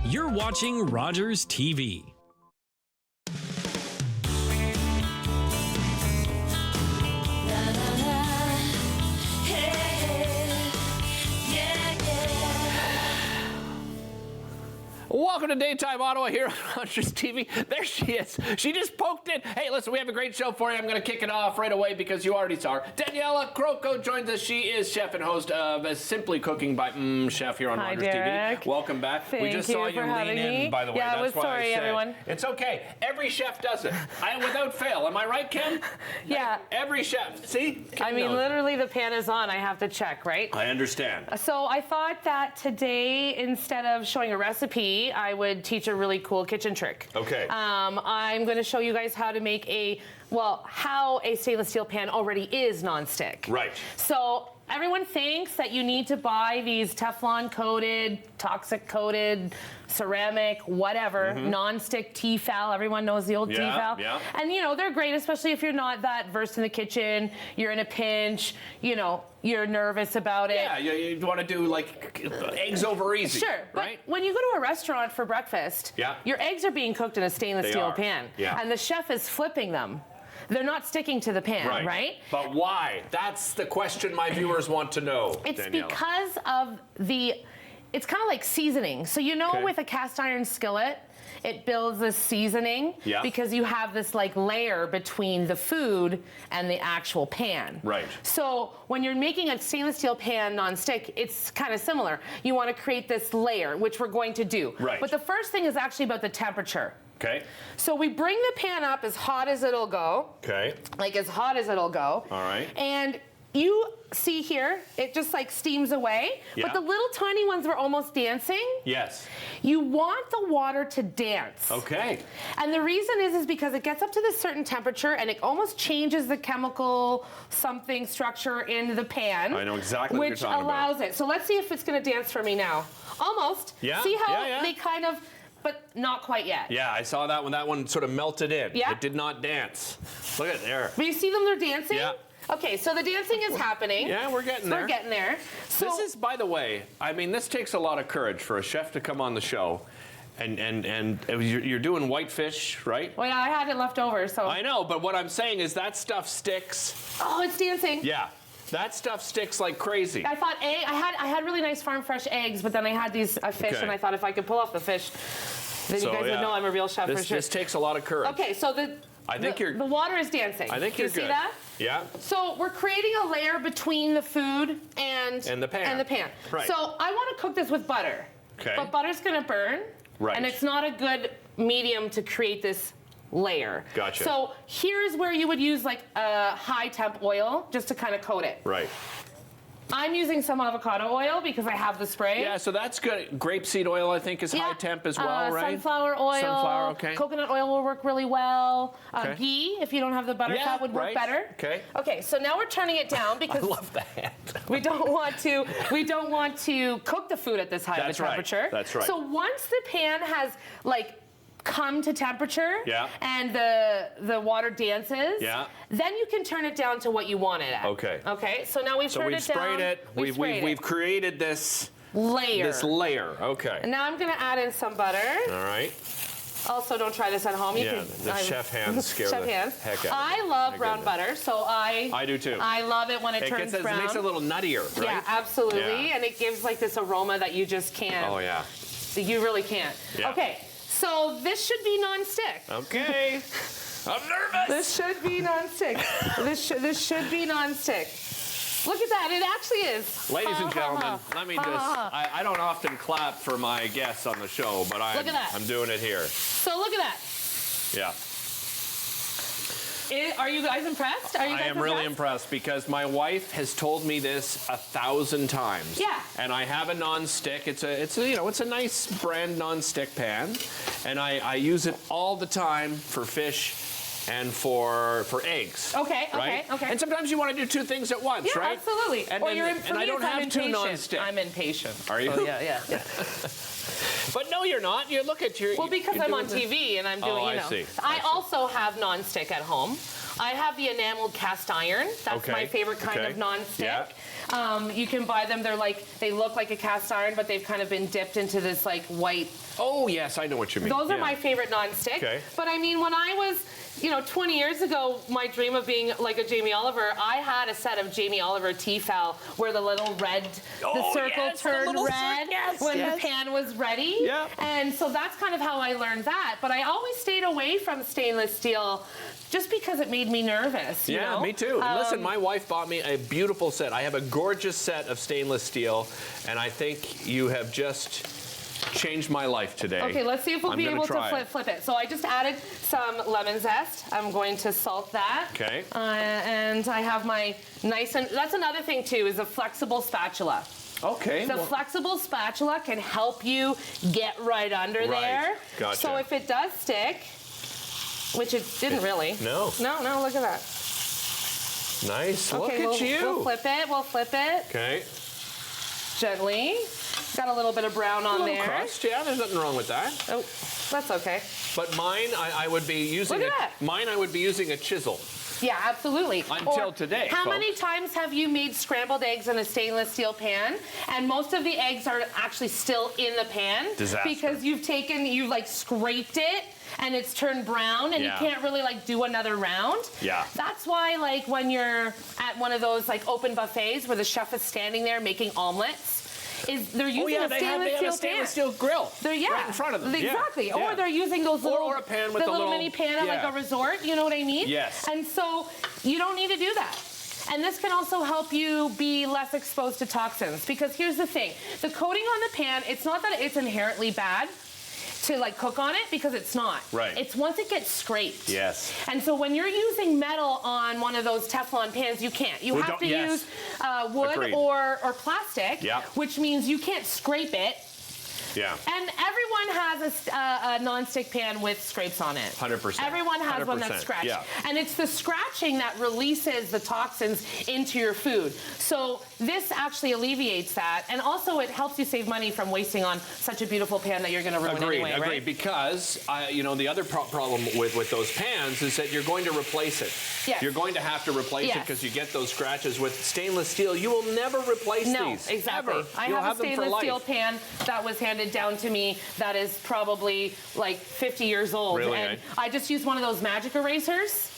You're watching Rogers TV. Welcome to Daytime Ottawa here on Rogers TV. There she is. She just poked it. Hey, listen, we have a great show for you. I'm going to kick it off right away because you already saw her. Daniela Croco joins us. She is chef and host of Simply Cooking by Chef here on Rogers TV. Welcome back. We just saw you lean in, by the way. Yeah, That's why sorry, I said everyone. it's okay. Every chef does it. Without fail. Am I right, Kim? Yeah. Every chef. See? Kim I mean, knows. literally the pan is on. I have to check, right? I understand. So I thought that today, instead of showing a recipe, I would teach a really cool kitchen trick. Okay. I'm going to show you guys how to make how a stainless steel pan already is nonstick. Right. So everyone thinks that you need to buy these Teflon coated, toxic coated, ceramic, whatever, nonstick Tefal. Everyone knows the old Tefal. Yeah. And you know, they're great, especially if you're not that versed in the kitchen, you're in a pinch, you know, you're nervous about it. Yeah, you want to do like eggs over easy. Sure, right? but when you go to a restaurant for breakfast, your eggs are being cooked in a stainless steel pan, and the chef is flipping them. They're not sticking to the pan, right? But why? That's the question my viewers want to know, It's Daniela. because of it's kind of like seasoning. So you know with a cast iron skillet, it builds this seasoning because you have this like layer between the food and the actual pan. Right. So when you're making a stainless steel pan non-stick, it's kind of similar. You want to create this layer, which we're going to do. Right. But the first thing is actually about the temperature. Okay. So we bring the pan up as hot as it'll go. Okay. Like as hot as it'll go. All right. And you see here, it just like steams away. Yeah. But the little tiny ones were almost dancing. Yes. You want the water to dance. Okay. And the reason is because it gets up to this certain temperature and it almost changes the chemical something structure in the pan. I know exactly what you're talking about. Which allows it. So let's see if it's going to dance for me now. Almost. Yeah. See how they kind of, but not quite yet. Yeah, I saw that when that one sort of melted in. Yeah. It did not dance. Look at there. But you see them, they're dancing? Yeah. Okay, so the dancing is happening. Yeah, we're getting there. We're getting there. So This is, by the way, I mean, this takes a lot of courage for a chef to come on the show. And you're doing whitefish, right? Well, yeah, I had it left over, so. I know, but what I'm saying is that stuff sticks. Oh, it's dancing. Yeah. That stuff sticks like crazy. I thought I had really nice farm fresh eggs, but then I had these fish, and I thought if I could pull off the fish, then you guys would know I'm a real chef for sure. This takes a lot of courage. Okay, so the water is dancing. I think Do you're you see good. that? Yeah. So we're creating a layer between the food and the pan. Right. So I want to cook this with butter. Okay. But butter's going to burn. Right. And it's not a good medium to create this layer. Gotcha. So here's where you would use like a high temp oil just to kind of coat it. Right. I'm using some avocado oil because I have the spray. Yeah, so that's good. Grapeseed oil, I think, is high temp as well, right? Sunflower oil. Sunflower, okay. Coconut oil will work really well. Okay. Ghee, if you don't have the butterfat, would work better. Okay. Okay, so now we're turning it down because I love that. we don't want to cook the food at this high of a temperature. That's right. So once the pan has like come to temperature and the water dances, then you can turn it down to what you want it at. Okay. Okay, so now we've turned it down. We've created this layer. Okay. And now I'm going to add in some butter. All right. Also, don't try this at home. The chef hands scare the heck out of me. I love brown butter, so I do too. I love it when it turns brown. It makes it a little nuttier, right? Yeah, absolutely. And it gives like this aroma that you just can't. Oh, yeah. You really can't. Yeah. Okay. So this should be non-stick. Okay. I'm nervous. This should be non-stick. this should be non-stick. Look at that. It actually is. Ladies and gentlemen, let me just, I don't often clap for my guests on the show, but I'm doing it here. So look at that. Yeah. Are you guys impressed? I am really impressed because my wife has told me this 1,000 times. Yeah. And I have a non-stick. It's a nice brand non-stick pan, and I use it all the time for fish and for eggs. Okay. Right? Okay. And sometimes you want to do two things at once, right? Yeah, absolutely. And I don't have two non-stick. I'm impatient. Are you? So, yeah. But no, you're not. You look at your. Well, because I'm on TV and I'm doing, I see. I also have non-stick at home. I have the enameled cast iron. That's my favorite kind of non-stick. Yeah. You can buy them. They look like a cast iron, but they've kind of been dipped into this like white. Oh yes, I know what you mean. Those are my favorite non-stick. Okay. But I mean, when I was 20 years ago, my dream of being like a Jamie Oliver, I had a set of Jamie Oliver Tefal where the little red, the circle turned red when the pan was ready. Yeah. And so that's kind of how I learned that. But I always stayed away from stainless steel just because it made me nervous. You know? Me too. Listen, my wife bought me a beautiful set. I have a gorgeous set of stainless steel, and I think you have just changed my life today. Okay, let's see if we'll be able to flip it. So I just added some lemon zest. I'm going to salt that. Okay. And I have my nice, and that's another thing too, is a flexible spatula. Okay. The flexible spatula can help you get right under there. Gotcha. So if it does stick, which it didn't really. No. No, look at that. Nice. Okay, look at you. We'll flip it. Okay. Gently. Got a little bit of brown on there. Crust, yeah, there's nothing wrong with that. Oh, that's okay. But mine, I would be using I would be using a chisel. Yeah, absolutely. Until today, How folks. many times have you made scrambled eggs in a stainless steel pan, and most of the eggs are actually still in the pan? Disaster. Because you've like scraped it, and it's turned brown, and you can't really like do another round. Yeah. That's why like when you're at one of those like open buffets where the chef is standing there making omelets, they're using a stainless steel grill. Right in front of them. Exactly. Yeah. Or they're using those little, or a pan with the little mini pan at like a resort. You know what I mean? Yes. And so you don't need to do that. And this can also help you be less exposed to toxins, because here's the thing. The coating on the pan, it's not that it's inherently bad to like cook on it, because it's not. Right. It's once it gets scraped. Yes. And so when you're using metal on one of those Teflon pans, you can't. You have to use wood or plastic, which means you can't scrape it. Yeah. And everyone has a non-stick pan with scrapes on it. 100%. Everyone has one that's scratched. Yeah. And it's the scratching that releases the toxins into your food. So this actually alleviates that. And also it helps you save money from wasting on such a beautiful pan that you're going to ruin anyway, right? Agreed. Because, the other problem with those pans is that you're going to replace it. Yes. You're going to have to replace it because you get those scratches. With stainless steel, you will never replace these. No, exactly. Ever. I have a stainless steel pan that was handed down to me that is probably like 50 years old. Really? And I just use one of those magic erasers.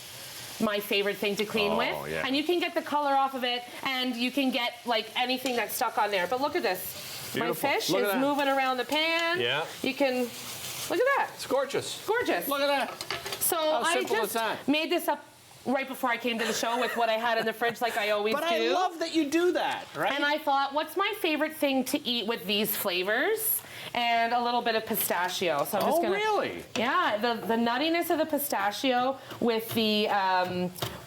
My favorite thing to clean with. Yeah. And you can get the color off of it, and you can get like anything that's stuck on there. But look at this. Beautiful. My fish is moving around the pan. Yeah. You can, look at that. It's gorgeous. Gorgeous. Look at that. So How simple I is that? just made this up right before I came to the show with what I had in the fridge, like I always do. But I love that you do that, right? And I thought, what's my favorite thing to eat with these flavors? And a little bit of pistachio. So I'm just gonna, really? Yeah, the nuttiness of the pistachio with the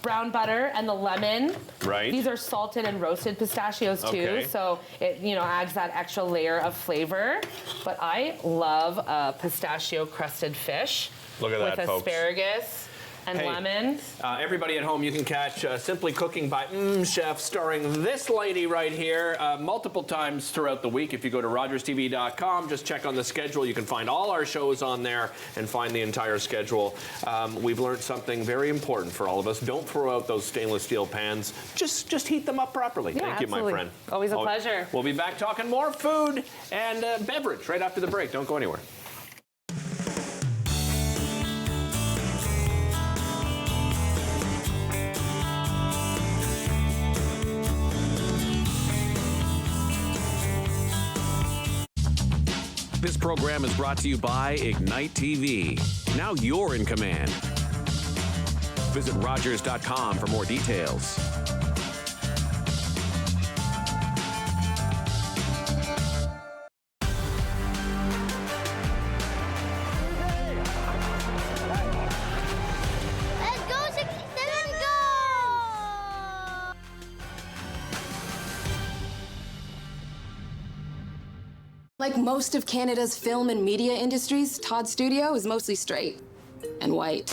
brown butter and the lemon. Right. These are salted and roasted pistachios too, Okay. so it adds that extra layer of flavor. But I love pistachio crusted fish. Look at that, with folks. asparagus and lemon. Everybody at home, you can catch Simply Cooking by Chef, starring this lady right here multiple times throughout the week. If you go to rogerstv.com, just check on the schedule. You can find all our shows on there and find the entire schedule. We've learned something very important for all of us. Don't throw out those stainless steel pans. Just heat them up properly. Yeah, Thank you, my friend. Always a pleasure. We'll be back talking more food and beverage right after the break. Don't go anywhere. This program is brought to you by Ignite TV. Now you're in command. Visit Rogers.com for more details. Like most of Canada's film and media industries, Todd Studio is mostly straight and white.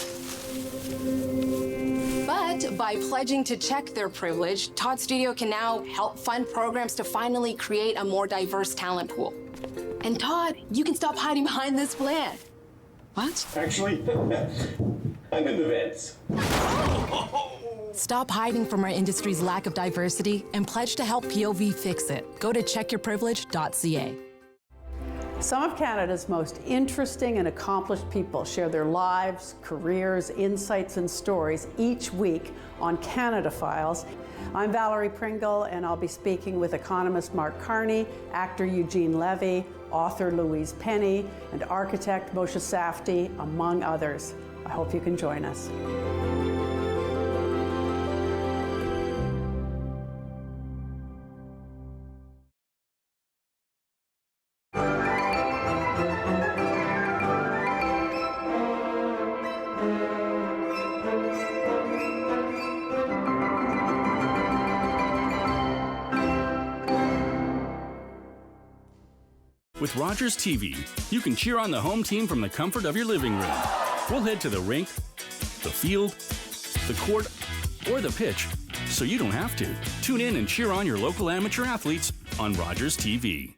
But by pledging to check their privilege, Todd Studio can now help fund programs to finally create a more diverse talent pool. And Todd, you can stop hiding behind this plan. What? Actually, I'm in the vents. Stop hiding from our industry's lack of diversity and pledge to help POV fix it. Go to checkyourprivilege.ca. Some of Canada's most interesting and accomplished people share their lives, careers, insights, and stories each week on Canada Files. I'm Valerie Pringle, and I'll be speaking with economist Mark Carney, actor Eugene Levy, author Louise Penny, and architect Moshe Safdie, among others. I hope you can join us. With Rogers TV, you can cheer on the home team from the comfort of your living room. We'll head to the rink, the field, the court, or the pitch, so you don't have to. Tune in and cheer on your local amateur athletes on Rogers TV.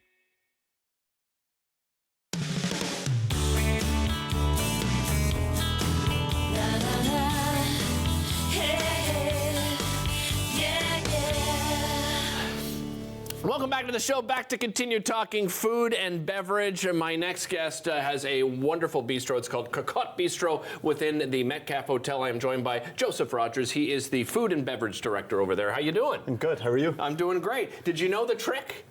Welcome back to the show. Back to continue talking food and beverage. My next guest has a wonderful bistro. It's called Cocotte Bistro within the Metcalfe Hotel. I am joined by Joseph Rogers. He is the food and beverage director over there. How you doing? I'm good. How are you? I'm doing great. Did you know the trick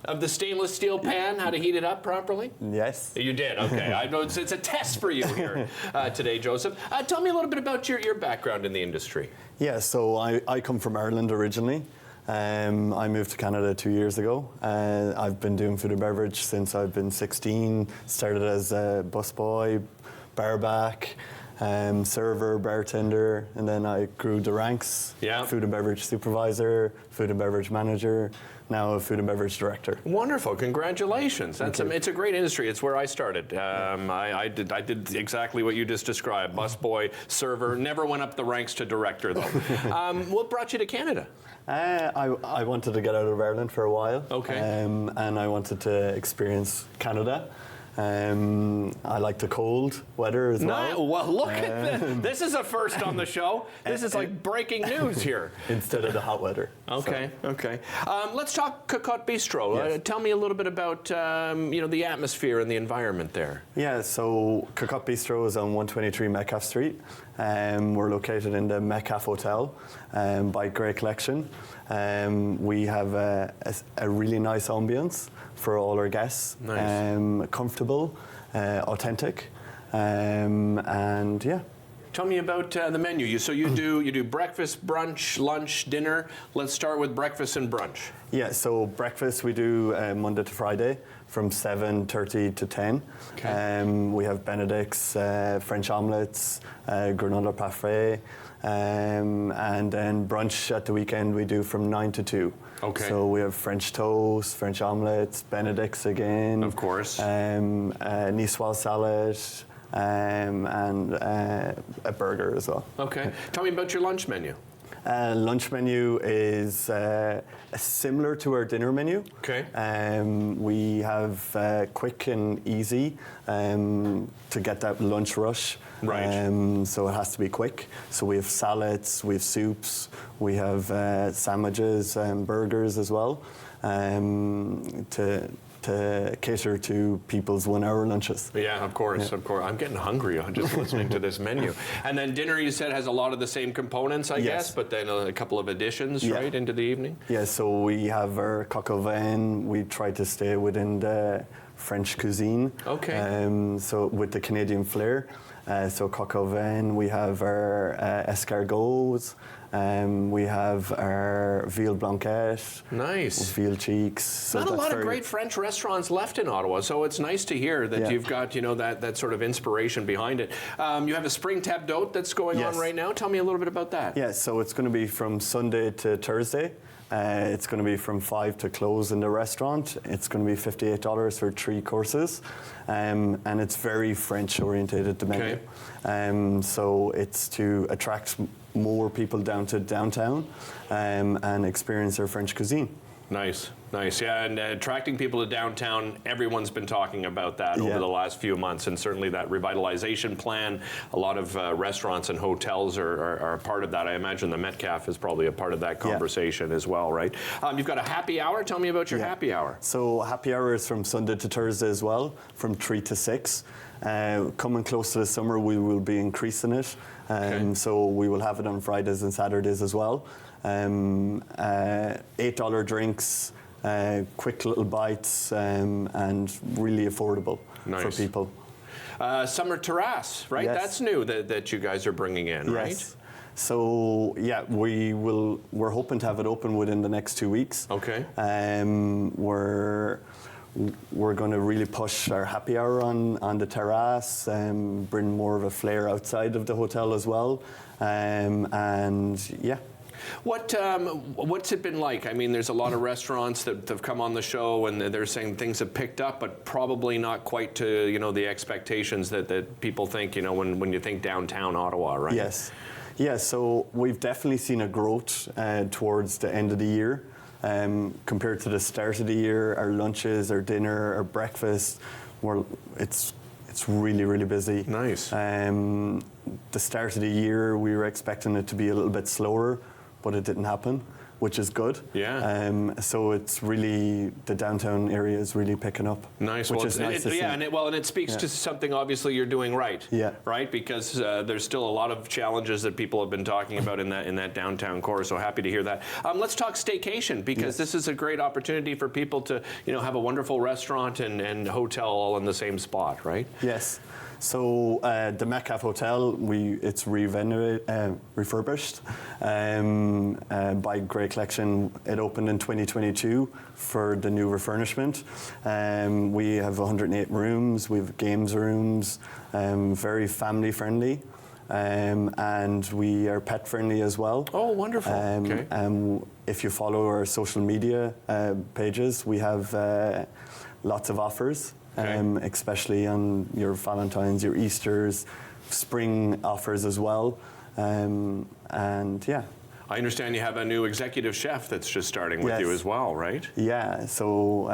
of the stainless steel pan, how to heat it up properly? Yes. You did? Okay. I know it's a test for you here today, Joseph. Tell me a little bit about your background in the industry. Yeah, so I come from Ireland originally. I moved to Canada 2 years ago. I've been doing food and beverage since I've been 16. Started as a busboy, barback, server, bartender, and then I grew the ranks. Yeah. Food and beverage supervisor, food and beverage manager, now a food and beverage director. Wonderful, congratulations. It's a great industry. It's where I started. I did exactly what you just described. Busboy, server, never went up the ranks to director though. What brought you to Canada? I wanted to get out of Ireland for a while. Okay. And I wanted to experience Canada. I like the cold weather as well. Well, look at this. This is a first on the show. This is like breaking news here. Instead of the hot weather. Okay, so. Okay. Let's talk Cocotte Bistro. Yes. Tell me a little bit about the atmosphere and the environment there. Yeah, so Cocotte Bistro is on 123 Metcalfe Street. We're located in the Metcalfe Hotel by Grey Collection. We have a really nice ambience for all our guests. Nice. Comfortable, authentic, and yeah. Tell me about the menu. So you do breakfast, brunch, lunch, dinner. Let's start with breakfast and brunch. Yeah, so breakfast we do Monday to Friday from 7:30 to 10. Okay. We have Benedict's, French omelets, granola parfait, and then brunch at the weekend we do from 9 to 2. Okay. So we have French toast, French omelets, Benedict's again. Of course. Niçoise salad, and a burger as well. Okay. Tell me about your lunch menu. Lunch menu is similar to our dinner menu. Okay. We have quick and easy to get that lunch rush. Right. So it has to be quick. So we have salads, we have soups, we have sandwiches and burgers as well to cater to people's 1 hour lunches. Yeah, of course, of course. I'm getting hungry just listening to this menu. And then dinner, you said, has a lot of the same components, I guess, but then a couple of additions, right, into the evening? Yeah, so we have our coq au vin. We try to stay within the French cuisine. Okay. So with the Canadian flair. So coq au vin, we have our escargots, we have our veal blanquette. Nice. Veal cheeks. So not a lot of great French restaurants left in Ottawa, so it's nice to hear that you've got that sort of inspiration behind it. You have a spring table d'hôte that's going on right now. Tell me a little bit about that. Yeah, so it's going to be from Sunday to Thursday. It's going to be from 5 to close in the restaurant. It's going to be $58 for 3 courses. And it's very French orientated, the menu. Okay. So it's to attract more people down to downtown and experience their French cuisine. Nice. Nice, yeah, and attracting people to downtown, everyone's been talking about that over the last few months, and certainly that revitalization plan, a lot of restaurants and hotels are a part of that. I imagine the Metcalfe is probably a part of that conversation as well, right? You've got a happy hour. Tell me about your happy hour. So happy hour is from Sunday to Thursday as well, from 3 to 6. Coming close to the summer, we will be increasing it. So we will have it on Fridays and Saturdays as well. $8 drinks, quick little bites, and really affordable for people. Summer terrace, right? Yes. That's new that you guys are bringing in, right? So yeah, we're hoping to have it open within the next 2 weeks. Okay. We're going to really push our happy hour on the terrace, bring more of a flair outside of the hotel as well, and yeah. What's it been like? I mean, there's a lot of restaurants that have come on the show, and they're saying things have picked up, but probably not quite to the expectations that people think when you think downtown Ottawa, right? Yes, yeah. So we've definitely seen a growth towards the end of the year. Compared to the start of the year, our lunches, our dinner, our breakfast, it's really, really busy. Nice. The start of the year, we were expecting it to be a little bit slower, but it didn't happen, which is good. Yeah. So it's really, the downtown area is really picking up. Nice. Which is nice to see. And it speaks to something obviously you're doing right. Yeah. Right? Because there's still a lot of challenges that people have been talking about in that downtown core. So happy to hear that. Let's talk staycation, because this is a great opportunity for people to have a wonderful restaurant and hotel all in the same spot, right? Yes. So the Metcalfe Hotel, it's refurbished by Grey Collection. It opened in 2022 for the new refurnishment. We have 108 rooms. We have games rooms, very family friendly. And we are pet friendly as well. Oh, wonderful. Okay. If you follow our social media pages, we have lots of offers. Especially on your Valentine's, your Easters, spring offers as well, and yeah. I understand you have a new executive chef that's just starting with you as well, right? Yeah, so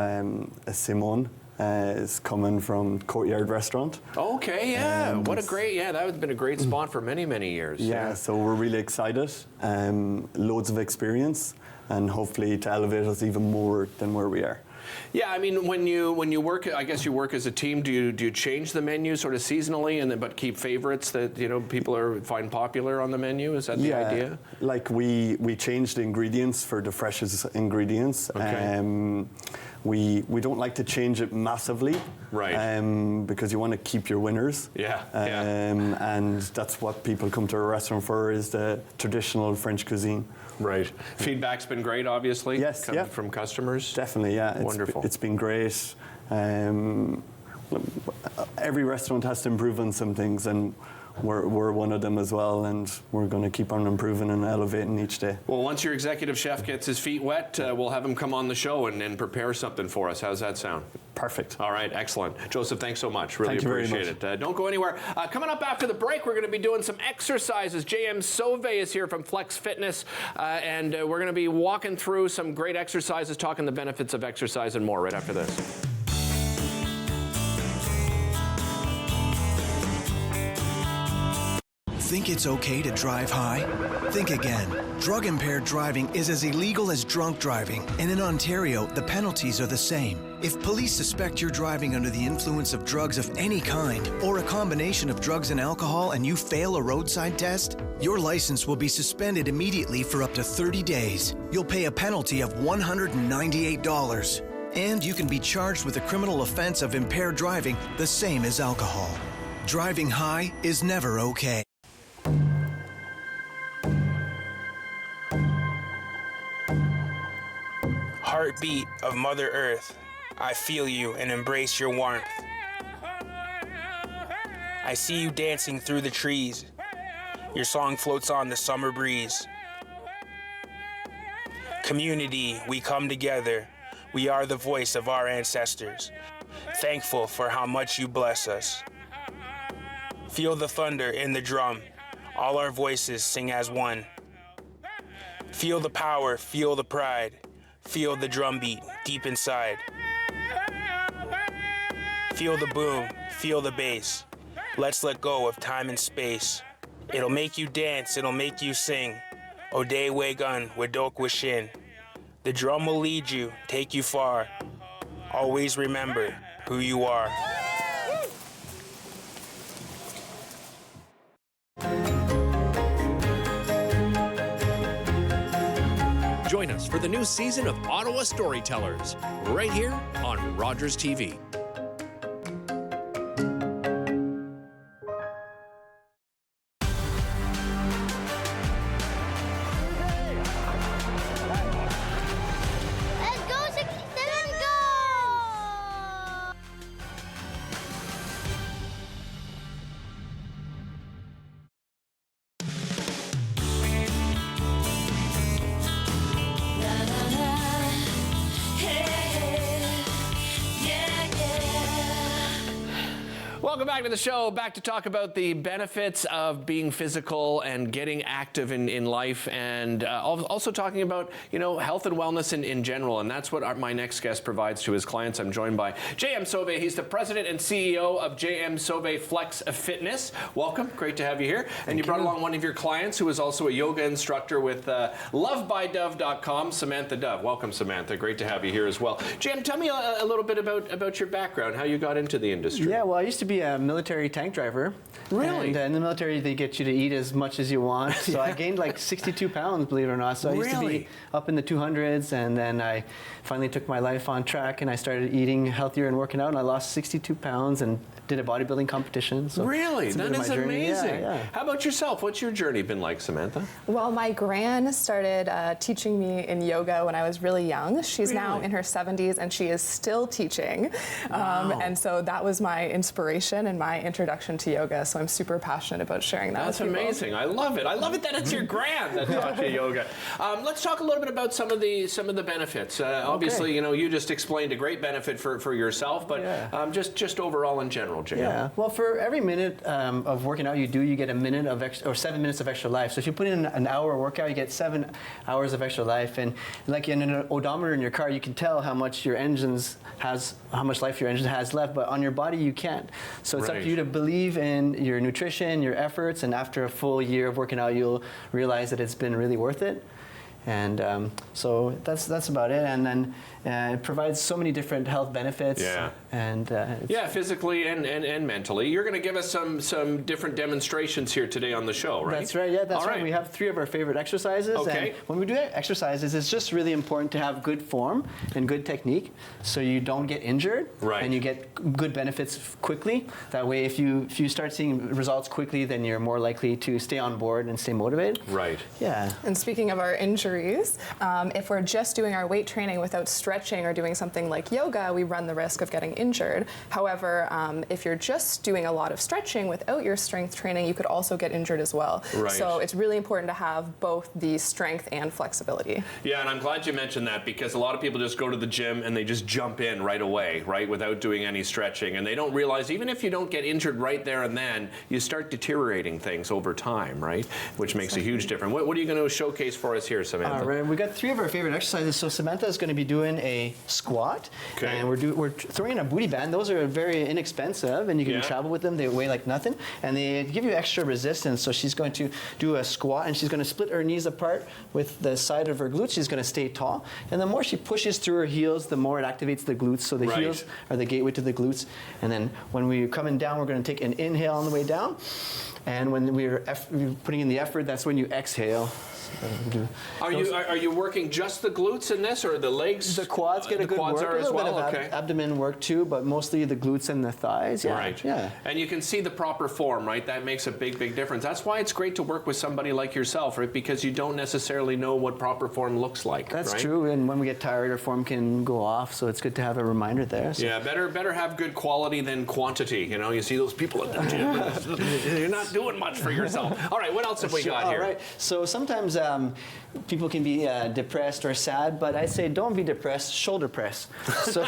Simone is coming from Courtyard Restaurant. Okay, yeah. What a great, that has been a great spot for many, many years. Yeah, so we're really excited. Loads of experience, and hopefully to elevate us even more than where we are. Yeah, I mean, when you work, I guess you work as a team. Do you change the menu sort of seasonally, but keep favorites that people find popular on the menu? Is that the idea? Like we changed the ingredients for the freshest ingredients. Okay. We don't like to change it massively, right? Because you want to keep your winners. Yeah. And that's what people come to a restaurant for, is the traditional French cuisine. Right. Feedback's been great, obviously. Yes, from customers. Definitely, yeah. Wonderful. It's been great. Every restaurant has to improve on some things, and we're one of them as well, and we're going to keep on improving and elevating each day. Well, once your executive chef gets his feet wet, we'll have him come on the show and prepare something for us. How's that sound? Perfect. All right, excellent. Joseph, thanks so much. Really Thank you very appreciate much. it. Don't go anywhere. Coming up after the break, we're going to be doing some exercises. J.M. Sauve is here from Flex Fitness, and we're going to be walking through some great exercises, talking the benefits of exercise and more right after this. Think it's okay to drive high? Think again. Drug-impaired driving is as illegal as drunk driving, and in Ontario, the penalties are the same. If police suspect you're driving under the influence of drugs of any kind, or a combination of drugs and alcohol, and you fail a roadside test, your license will be suspended immediately for up to 30 days. You'll pay a penalty of $198. And you can be charged with a criminal offense of impaired driving, the same as alcohol. Driving high is never okay. Heartbeat of Mother Earth, I feel you and embrace your warmth. I see you dancing through the trees. Your song floats on the summer breeze. Community, we come together. We are the voice of our ancestors. Thankful for how much you bless us. Feel the thunder in the drum. All our voices sing as one. Feel the power, feel the pride. Feel the drum beat deep inside. Feel the boom, feel the bass. Let's let go of time and space. It'll make you dance, it'll make you sing. Ode Wegun, Wadok Wishin. The drum will lead you, take you far. Always remember who you are. Join us for the new season of Ottawa Storytellers, right here on Rogers TV. Welcome back to the show. Back to talk about the benefits of being physical and getting active in life, and also talking about, you know, health and wellness in general. And that's what my next guest provides to his clients. I'm joined by J.M. Sauvé. He's the president and CEO of J.M. Sauvé Flex Fitness. Welcome. Great to have you here. And you brought along one of your clients who is also a yoga instructor with lovebydove.com, Samantha Dove. Welcome, Samantha. Great to have you here as well. J.M., tell me a little bit about your background, how you got into the industry. Yeah, well, I used to be a military tank driver. Really? And in the military, they get you to eat as much as you want. So I gained like 62 pounds, believe it or not. So I used to be up in the 200s, and then I finally took my life on track, and I started eating healthier and working out, and I lost 62 pounds and did a bodybuilding competition. So really? That is amazing. Yeah. How about yourself? What's your journey been like, Samantha? Well, my gran started teaching me in yoga when I was really young. She's now in her 70s, and she is still teaching. Wow. And so that was my inspiration and my introduction to yoga. So I'm super passionate about sharing that with people. That's amazing. I love it. I love it that it's your gran that taught you yoga. Let's talk a little bit about some of the benefits. Obviously, you know, you just explained a great benefit for yourself, but just overall in general, Jay. Yeah. Well, for every minute of working out you do, you get a minute of or 7 minutes of extra life. So if you put in an hour workout, you get 7 hours of extra life. And like in an odometer in your car, you can tell how much how much life your engine has left, but on your body you can't. So it's up to you to believe in your nutrition, your efforts, and after a full year of working out, you'll realize that it's been really worth it. And so that's about it. And then it provides so many different health benefits. Yeah. And physically and mentally. You're going to give us some different demonstrations here today on the show, right? That's right. Yeah, that's right. We have 3 of our favorite exercises. Okay. And when we do exercises, it's just really important to have good form and good technique, so you don't get injured. Right. And you get good benefits quickly. That way, if you start seeing results quickly, then you're more likely to stay on board and stay motivated. Right. Yeah. And speaking of our injuries, if we're just doing our weight training without stretching or doing something like yoga, we run the risk of getting injured. However, if you're just doing a lot of stretching without your strength training, you could also get injured as well. Right. So it's really important to have both the strength and flexibility. Yeah, and I'm glad you mentioned that, because a lot of people just go to the gym and they just jump in right away, right, without doing any stretching. And they don't realize, even if you don't get injured right there and then, you start deteriorating things over time, right? Which makes a huge difference. What are you going to showcase for us here, Samantha? All right, we got 3 of our favorite exercises. So Samantha is going to be doing a squat, and we're throwing in a booty band. Those are very inexpensive, and you can travel with them. They weigh like nothing, and they give you extra resistance. So she's going to do a squat, and she's going to split her knees apart with the side of her glutes. She's going to stay tall, and the more she pushes through her heels, the more it activates the glutes. So the heels are the gateway to the glutes. And then when we're coming down, we're going to take an inhale on the way down, and when we're putting in the effort, that's when you exhale. Are you working just the glutes in this, or the legs? The quads get a good work. Are a little as well. bit of abdomen work too, but mostly the glutes and the thighs. Yeah. Right. Yeah. And you can see the proper form, right? That makes a big difference. That's why it's great to work with somebody like yourself, right? Because you don't necessarily know what proper form looks like. That's right? true. And when we get tired, our form can go off. So it's good to have a reminder there. So. Yeah. Better have good quality than quantity. You know, you see those people at the gym. You're not doing much for yourself. All right. What else have we got here? All right. So sometimes people can be depressed or sad, but I say don't be depressed, shoulder press. So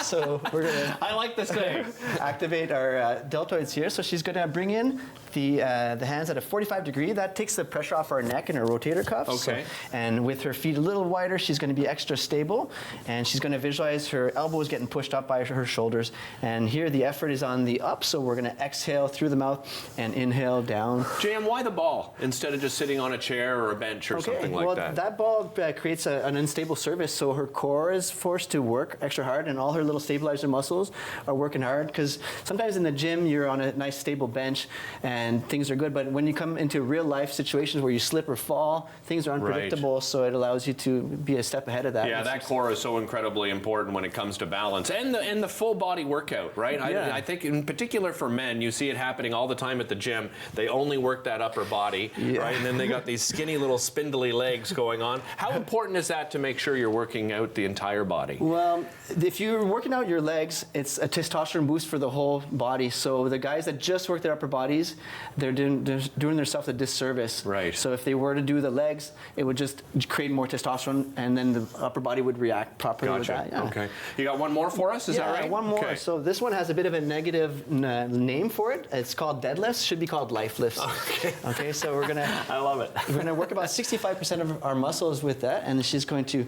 So we're gonna. I like this thing. Activate our deltoids here. So she's gonna bring in the hands at a 45 degree. That takes the pressure off our neck and her rotator cuffs. Okay. So, and with her feet a little wider, she's gonna be extra stable, and she's gonna visualize her elbows getting pushed up by her shoulders. And here the effort is on the up, so we're gonna exhale through the mouth and inhale down. JM, why the ball instead of just sitting on a chair or a bench or something like that? That ball creates an unstable surface, so her core is forced to work extra hard, and all her little stabilizer muscles are working hard. Because sometimes in the gym, you're on a nice stable bench and things are good, but when you come into real life situations where you slip or fall, things are unpredictable. So it allows you to be a step ahead of that. Yeah, that core is so incredibly important when it comes to balance and the full body workout, right? Yeah. I think in particular for men, you see it happening all the time at the gym. They only work that upper body, right? And then they got these skinny little spindly legs going on. How important is that to make sure you're working out the entire body? Well, if you're working out your legs, it's a testosterone boost for the whole body. So the guys that just work their upper bodies, they're doing themselves a disservice. Right. So if they were to do the legs, it would just create more testosterone, and then the upper body would react properly with that. Yeah. Okay. You got one more for us? Is that right? One more. Okay. So this one has a bit of a negative name for it. It's called deadlifts. Should be called life lifts. Okay. Okay. So we're gonna. I love it. We're gonna work about 65% of our muscles with that, and she's going to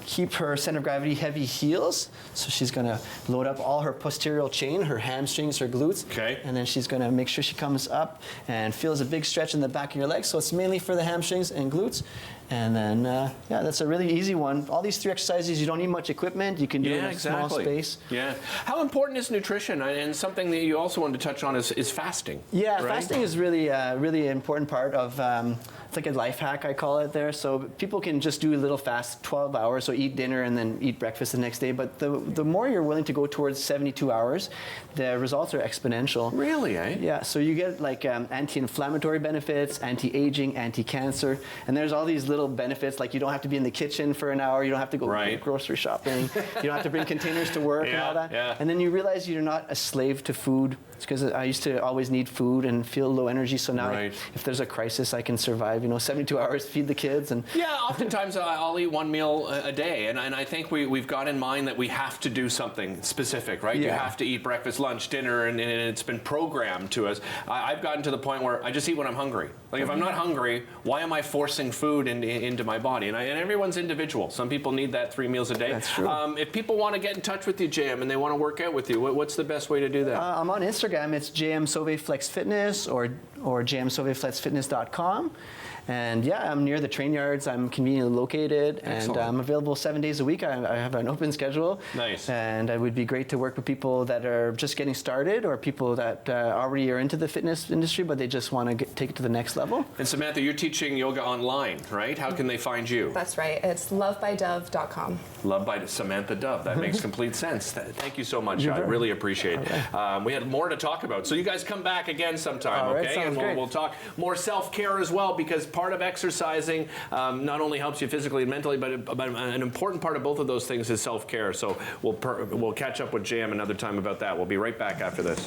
keep her center of gravity heavy heels. So she's going to load up all her posterior chain, her hamstrings, her glutes. Okay. And then she's going to make sure she comes up and feels a big stretch in the back of your legs. So it's mainly for the hamstrings and glutes. And then, yeah, that's a really easy one. All these 3 exercises, you don't need much equipment. You can do it in a small space. Yeah. How important is nutrition? And something that you also wanted to touch on is fasting. Yeah, right? Fasting is really an important part of, it's like a life hack, I call it there. So people can just do a little fast, 12 hours, so eat dinner and then eat breakfast the next day. But the more you're willing to go towards 72 hours, the results are exponential. Really, eh? Yeah, so you get like anti-inflammatory benefits, anti-aging, anti-cancer, and there's all these little benefits, like you don't have to be in the kitchen for an hour, you don't have to go grocery shopping, you don't have to bring containers to work and all that. Yeah. And then you realize you're not a slave to food. It's because I used to always need food and feel low energy, so now if there's a crisis, I can survive, 72 hours, feed the kids. And yeah, oftentimes I'll eat one meal a day, and I think we've got in mind that we have to do something specific, right? Yeah. You have to eat breakfast, lunch, dinner, and it's been programmed to us. I've gotten to the point where I just eat when I'm hungry. Like if I'm not hungry, why am I forcing food into my body? And everyone's individual. Some people need that 3 meals a day. That's true. If people want to get in touch with you, JM, and they want to work out with you, what's the best way to do that? I'm on Instagram. It's JM Sauvé Flex Fitness or jmsauveflexfitness.com. And yeah, I'm near the train yards. I'm conveniently located. Excellent. And I'm available 7 days a week. I have an open schedule. Nice. And it would be great to work with people that are just getting started or people that already are into the fitness industry, but they just want to take it to the next level. And Samantha, you're teaching yoga online, right? How can they find you? That's right. It's lovebydove.com. Love by Samantha Dove. That makes complete sense. Thank you so much. I really appreciate it. We had more to talk about. So you guys come back again sometime, okay? And we'll talk more self-care as well, because part of exercising not only helps you physically and mentally, but an important part of both of those things is self-care. So we'll catch up with JM another time about that. We'll be right back after this.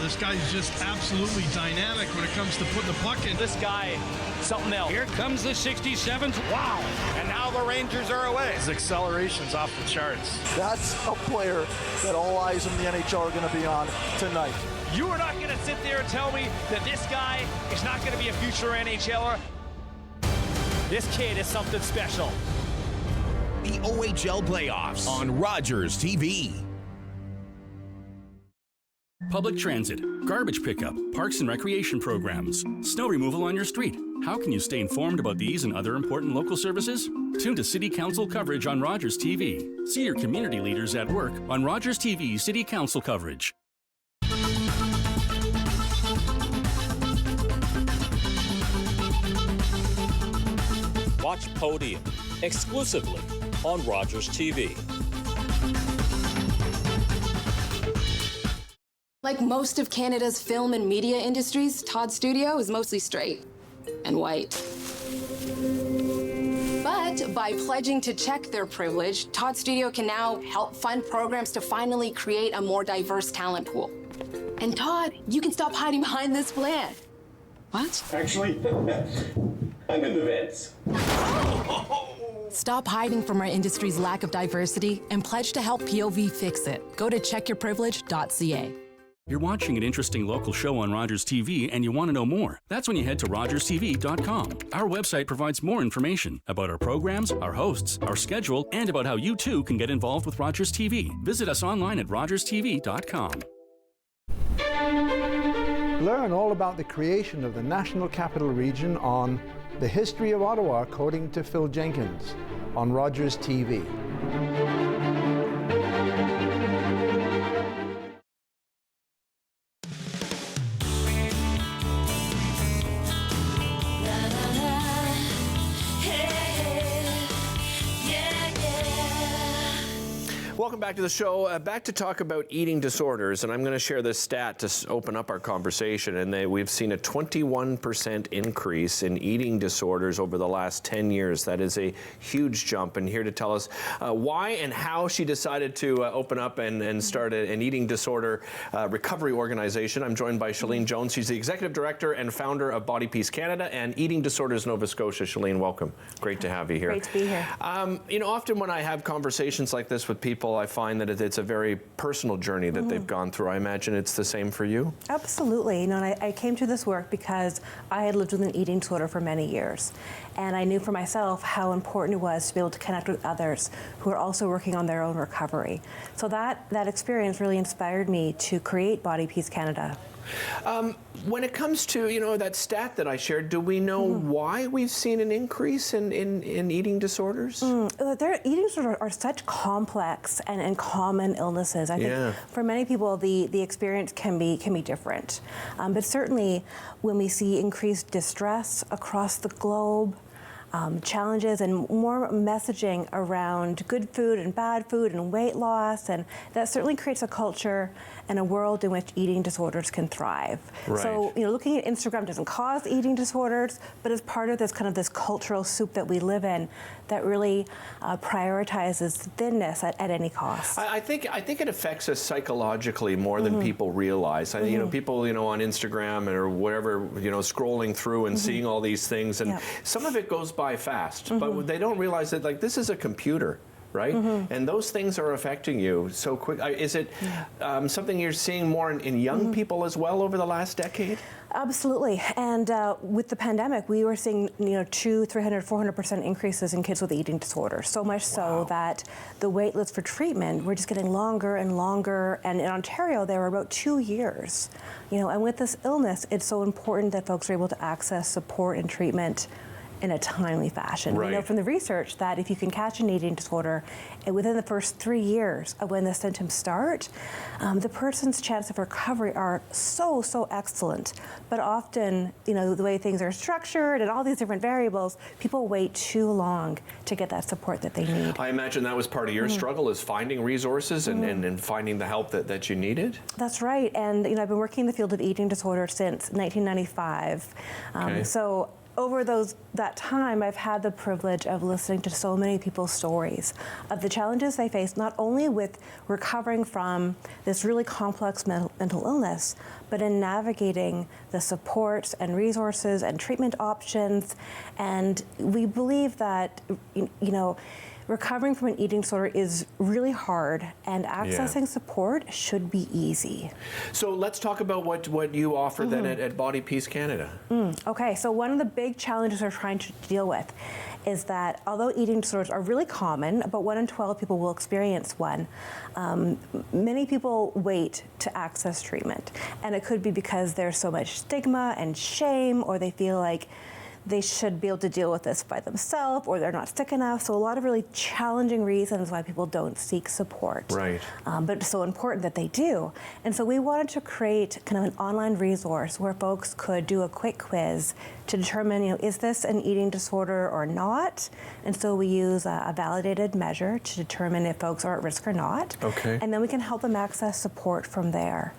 This guy's just absolutely dynamic when it comes to putting the puck in. This guy, something else. Here comes the 67th. Wow. And now the Rangers are away. His acceleration's off the charts. That's a player that all eyes in the NHL are going to be on tonight. You are not going to sit there and tell me that this guy is not going to be a future NHLer. This kid is something special. The OHL playoffs on Rogers TV. Public transit, garbage pickup, parks and recreation programs, snow removal on your street. How can you stay informed about these and other important local services? Tune to City Council coverage on Rogers TV. See your community leaders at work on Rogers TV City Council coverage. Watch Podium exclusively on Rogers TV. Like most of Canada's film and media industries, Todd Studio is mostly straight and white. But by pledging to check their privilege, Todd Studio can now help fund programs to finally create a more diverse talent pool. And Todd, you can stop hiding behind this plan. What? Actually, I'm in the vents. Stop hiding from our industry's lack of diversity and pledge to help POV fix it. Go to checkyourprivilege.ca. You're watching an interesting local show on Rogers TV and you want to know more. That's when you head to rogerstv.com. Our website provides more information about our programs, our hosts, our schedule, and about how you too can get involved with Rogers TV. Visit us online at rogerstv.com. Learn all about the creation of the National Capital Region on The History of Ottawa, according to Phil Jenkins, on Rogers TV. Welcome back to the show. Back to talk about eating disorders, and I'm going to share this stat to open up our conversation. And we've seen a 21% increase in eating disorders over the last 10 years. That is a huge jump. And here to tell us why and how she decided to open up and start an eating disorder recovery organization, I'm joined by Shalene Jones. She's the executive director and founder of Body Peace Canada and Eating Disorders Nova Scotia. Shalene, welcome. Great to have you here. Great to be here. You know, often when I have conversations like this with people, I find that it's a very personal journey that they've gone through. I imagine it's the same for you? Absolutely. You know, and I came to this work because I had lived with an eating disorder for many years. And I knew for myself how important it was to be able to connect with others who are also working on their own recovery. So that experience really inspired me to create Body Peace Canada. When it comes to, you know, that stat that I shared, do we know why we've seen an increase in eating disorders? Eating disorders are such complex and common illnesses. I think for many people the experience can be different. But certainly when we see increased distress across the globe, challenges and more messaging around good food and bad food and weight loss, and that certainly creates a culture and a world in which eating disorders can thrive. Right. So, you know, looking at Instagram doesn't cause eating disorders, but as part of this kind of this cultural soup that we live in that really prioritizes thinness at any cost. I think it affects us psychologically more than people realize. You know, people, you know, on Instagram or wherever, you know, scrolling through and seeing all these things, and some of it goes by fast, but they don't realize that, like, this is a computer, right? And those things are affecting you so quick. Is it something you're seeing more in young people as well over the last decade? Absolutely. And with the pandemic, we were seeing, you know, 200%, 300%, 400% increases in kids with eating disorders. So much so that the wait lists for treatment were just getting longer and longer. And in Ontario, they were about 2 years. You know, and with this illness, it's so important that folks are able to access support and treatment in a timely fashion. Right. We know from the research that if you can catch an eating disorder within the first 3 years of when the symptoms start, the person's chance of recovery are so excellent. But often, you know, the way things are structured and all these different variables, people wait too long to get that support that they need. I imagine that was part of your struggle, is finding resources and finding the help that you needed? That's right. And, you know, I've been working in the field of eating disorders since 1995. So over that time, I've had the privilege of listening to so many people's stories of the challenges they face, not only with recovering from this really complex mental illness, but in navigating the supports and resources and treatment options. And we believe that, you know, recovering from an eating disorder is really hard, and accessing support should be easy. So let's talk about what you offer then at Body Peace Canada. Okay, so one of the big challenges we're trying to deal with is that although eating disorders are really common, about 1 in 12 people will experience one, many people wait to access treatment. And it could be because there's so much stigma and shame, or they feel like they should be able to deal with this by themselves, or they're not sick enough. So a lot of really challenging reasons why people don't seek support. Right. But it's so important that they do. And so we wanted to create kind of an online resource where folks could do a quick quiz to determine, you know, is this an eating disorder or not? And so we use a validated measure to determine if folks are at risk or not. Okay. And then we can help them access support from there.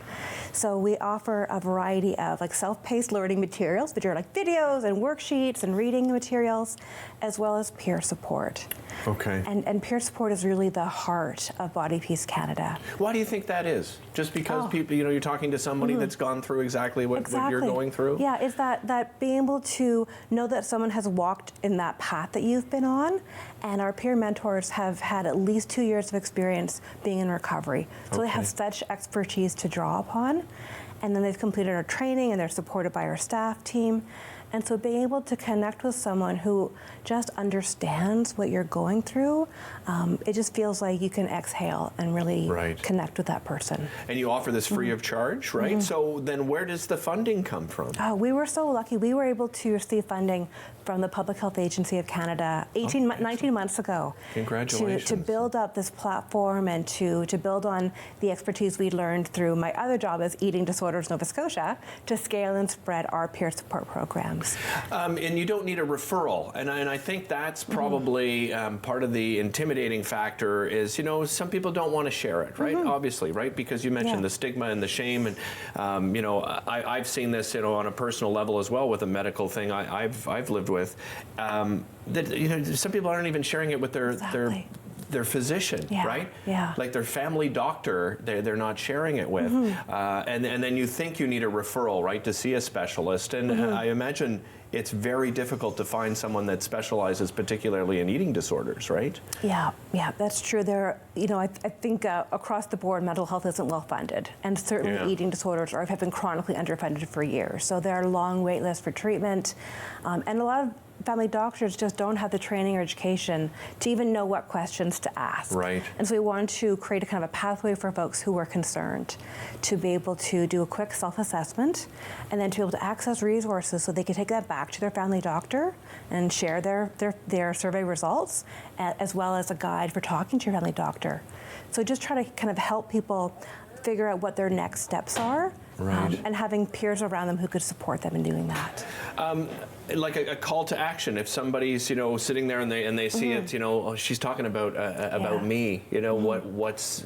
So we offer a variety of like self-paced learning materials, which are like videos and worksheets worksheets and reading materials, as well as peer support. Okay. And peer support is really the heart of Body Peace Canada. Why do you think that is? Just because people, you know, you're talking to somebody that's gone through exactly what you're going through? Yeah, it's that being able to know that someone has walked in that path that you've been on, and our peer mentors have had at least 2 years of experience being in recovery. So they have such expertise to draw upon. And then they've completed our training and they're supported by our staff team. And so being able to connect with someone who just understands what you're going through, it just feels like you can exhale and really connect with that person. And you offer this free of charge, right? So then where does the funding come from? We were so lucky. We were able to receive funding from the Public Health Agency of Canada 19 months ago. Congratulations. To build up this platform and to build on the expertise we learned through my other job as Eating Disorders Nova Scotia to scale and spread our peer support programs. And you don't need a referral. And I think that's probably part of the intimidating factor is, you know, some people don't want to share it, right? Obviously, right? Because you mentioned the stigma and the shame. And, you know, I've seen this, you know, on a personal level as well with a medical thing I've lived with. That, you know, some people aren't even sharing it with their physician, right? Yeah. Like their family doctor, they're not sharing it with. And then you think you need a referral, right, to see a specialist. And I imagine it's very difficult to find someone that specializes particularly in eating disorders, right? Yeah, that's true. You know, I think across the board, mental health isn't well funded, and certainly eating disorders have been chronically underfunded for years. So there are long wait lists for treatment, and a lot of family doctors just don't have the training or education to even know what questions to ask. Right. And so we wanted to create a kind of a pathway for folks who were concerned to be able to do a quick self-assessment and then to be able to access resources so they could take that back to their family doctor and share their survey results, as well as a guide for talking to your family doctor. So just try to kind of help people figure out what their next steps are, and having peers around them who could support them in doing that. Like a call to action. If somebody's, you know, sitting there and they see it, you know, oh, she's talking about me. You know, what's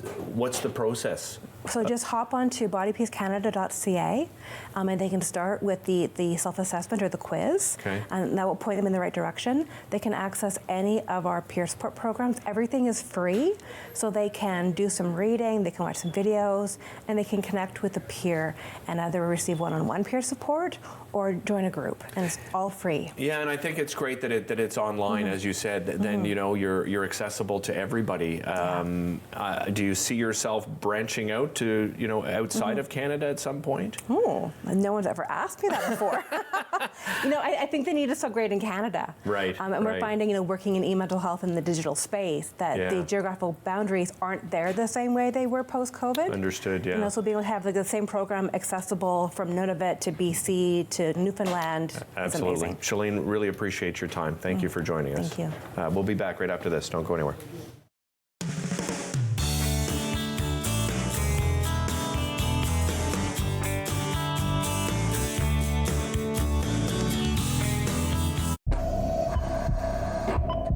the process? So just hop on to bodypeacecanada.ca, and they can start with the self-assessment or the quiz, and that will point them in the right direction. They can access any of our peer support programs. Everything is free, so they can do some reading, they can watch some videos, and they can connect with a peer and either receive one-on-one peer support or join a group, and it's all free. Yeah, and I think it's great that it's online, as you said. Then you know you're accessible to everybody. Do you see yourself branching out to, you know, outside of Canada at some point? Oh, no one's ever asked me that before. You know, I think the need is so great in Canada. Right. And we're finding, you know, working in e-mental health in the digital space that the geographical boundaries aren't there the same way they were post-COVID. Understood. Yeah. You know, so being able to have like the same program accessible from Nunavut to BC to Newfoundland. Absolutely. Is amazing. Shalene, really appreciate your time. Thank you for joining us. Thank you. We'll be back right after this. Don't go anywhere.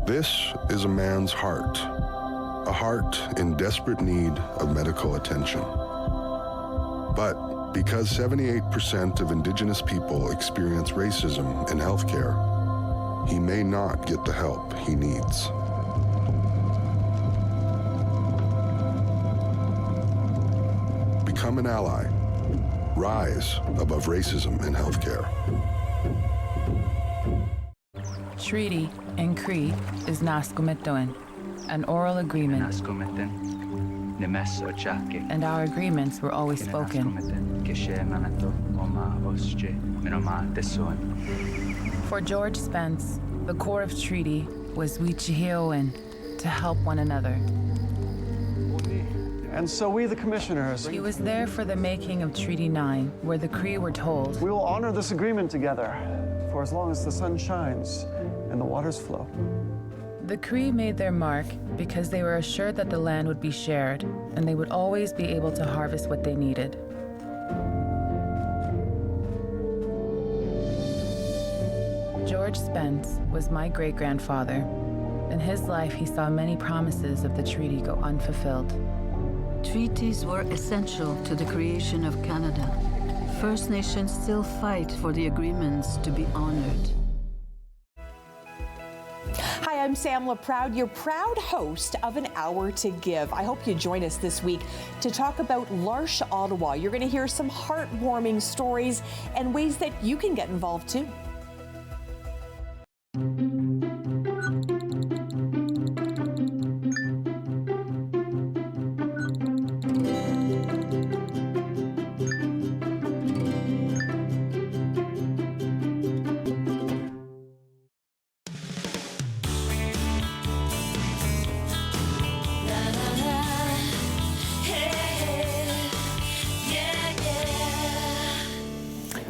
This is a man's heart, a heart in desperate need of medical attention. But because 78% of Indigenous people experience racism in healthcare, he may not get the help he needs. Become an ally. Rise above racism in healthcare. Treaty in Cree is Naskomitoin, an oral agreement. And our agreements were always spoken. For George Spence, the core of treaty was Wichihioin, to help one another. And so we, the commissioners... He was there for the making of Treaty 9, where the Cree were told... We will honor this agreement together, for as long as the sun shines and the waters flow. The Cree made their mark because they were assured that the land would be shared, and they would always be able to harvest what they needed. George Spence was my great-grandfather. In his life, he saw many promises of the treaty go unfulfilled. Treaties were essential to the creation of Canada. First Nations still fight for the agreements to be honored. Hi, I'm Sam LaProud, your proud host of An Hour to Give. I hope you join us this week to talk about L'Arche, Ottawa. You're going to hear some heartwarming stories and ways that you can get involved too.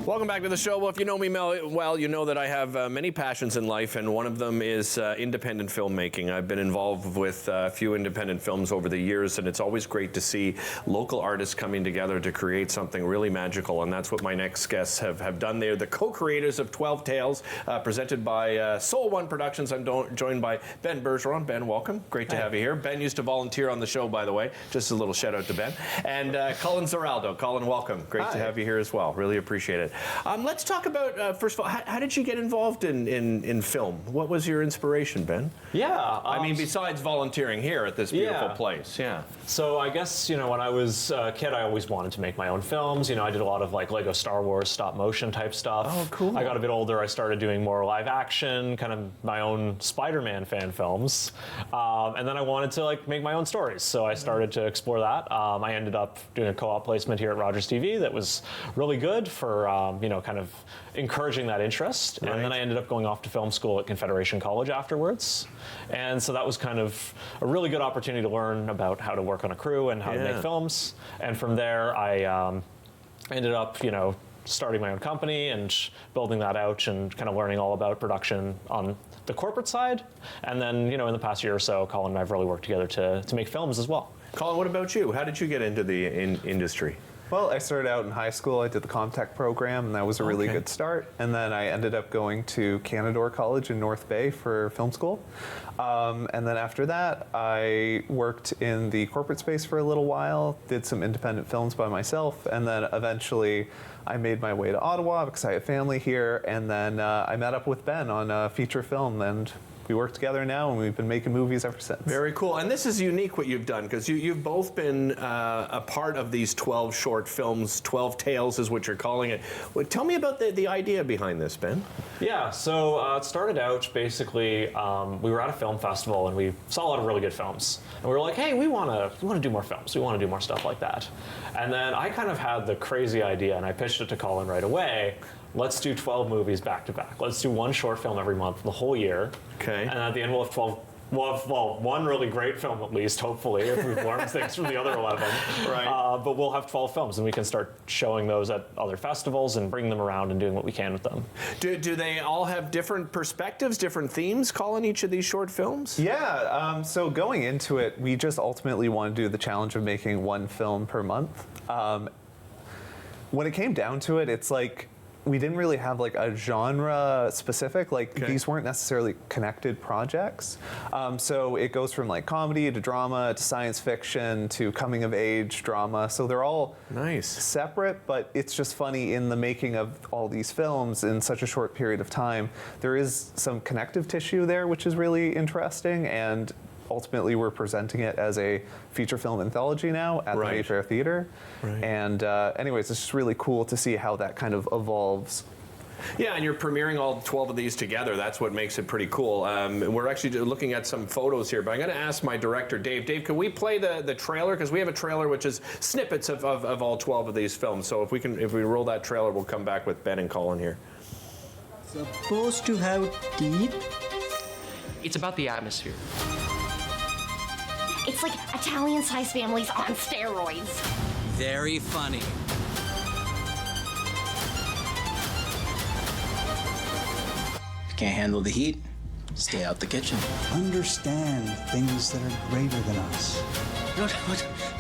Welcome back to the show. Well, if you know me well, you know that I have many passions in life, and one of them is independent filmmaking. I've been involved with a few independent films over the years, and it's always great to see local artists coming together to create something really magical, and that's what my next guests have done. They're the co-creators of 12 Tales, presented by Soul One Productions. I'm joined by Ben Bergeron. Ben, welcome. Great to have you here. Ben used to volunteer on the show, by the way. Just a little shout out to Ben. And Colin Zeraldo. Colin, welcome. Great to have you here as well. Really appreciate it. Let's talk about, first of all, how did you get involved in film? What was your inspiration, Ben? Yeah. I mean, besides volunteering here at this beautiful place. Yeah. So I guess, when I was a kid, I always wanted to make my own films. I did a lot of like Lego Star Wars stop motion type stuff. Oh, cool. I got a bit older, I started doing more live action, kind of my own Spider-Man fan films. And then I wanted to make my own stories. So I started to explore that. I ended up doing a co-op placement here at Rogers TV that was really good for, kind of encouraging that interest. Right. And then I ended up going off to film school at Confederation College afterwards. And so that was kind of a really good opportunity to learn about how to work on a crew and how to make films. And from there, I ended up, starting my own company and building that out and kind of learning all about production on the corporate side. And then, in the past year or so, Colin and I have really worked together to make films as well. Colin, what about you? How did you get into the industry? Well, I started out in high school. I did the Comtech program, and that was a really good start. And then I ended up going to Canadore College in North Bay for film school. And then after that, I worked in the corporate space for a little while, did some independent films by myself, and then eventually I made my way to Ottawa because I have family here. And then I met up with Ben on a feature film, and we work together now, and we've been making movies ever since. Very cool. And this is unique what you've done, because you've both been a part of these 12 short films. 12 Tales is what you're calling it. Well, tell me about the idea behind this, Ben. Yeah, so it started out basically, we were at a film festival and we saw a lot of really good films. And we were like, hey, we want to do more films. We want to do more stuff like that. And then I kind of had the crazy idea, and I pitched it to Colin right away. Let's do 12 movies back to back. Let's do one short film every month, the whole year. Okay. And at the end, we'll have 12. Well, one really great film at least, hopefully, if we've learned things from the other 11. Right. But we'll have 12 films, and we can start showing those at other festivals and bringing them around and doing what we can with them. Do they all have different perspectives, different themes, Colin, each of these short films? Yeah, so going into it, we just ultimately want to do the challenge of making one film per month. When it came down to it, it's like, we didn't really have a genre specific, these weren't necessarily connected projects. So it goes from comedy to drama to science fiction to coming of age drama. So they're all separate, but it's just funny in the making of all these films in such a short period of time. There is some connective tissue there, which is really interesting, and ultimately we're presenting it as a feature film anthology now at the Mayfair Theatre. And anyways, it's just really cool to see how that kind of evolves. Yeah, and you're premiering all 12 of these together. That's what makes it pretty cool. We're actually looking at some photos here, but I'm going to ask my director, Dave. Dave, can we play the trailer? Because we have a trailer which is snippets of all 12 of these films. So if we roll that trailer, we'll come back with Ben and Colin here. Supposed to have teeth? It's about the atmosphere. It's like Italian-sized families on steroids. Very funny. If you can't handle the heat, stay out the kitchen. Understand things that are greater than us. What